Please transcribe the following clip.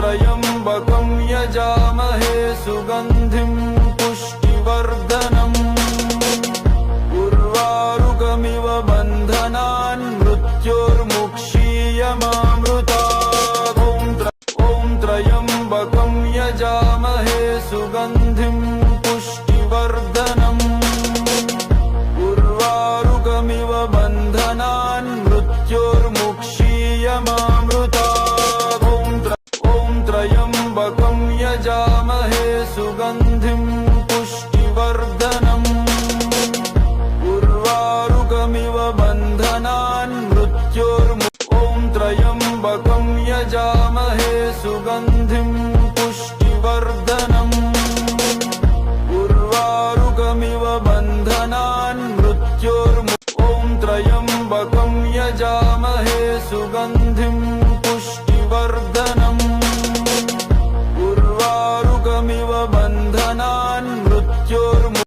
त्र्यम्बकं यजामहे सुगन्धिं पुष्टिवर्धनम् उर्वारुकमिव बन्धनान् मृत्योर्मुक्षीयमामृतात् ॐ त्र्यम्बकं यजामहे सुगन्धिं पुष्टिवर्धनम् उर्वारुकमिव बन्धनान् मृत्योर्मुक्षीयमामृतात् ॐ त्र्यम्बकं यजामहे सुगन्धिं पुष्टिवर्धनम् उर्वारुकमिव बन्धनान् ॐ त्र्यम्बकं यजामहे सुगन्धिं पुष्टिवर्धनम् उर्वारुकमिव बन्धनान् ॐ त्र्यम्बकं यजामहे सुगन्धिं पुष्टिवर्धनम् उर्वारुकमिव बन्धनान्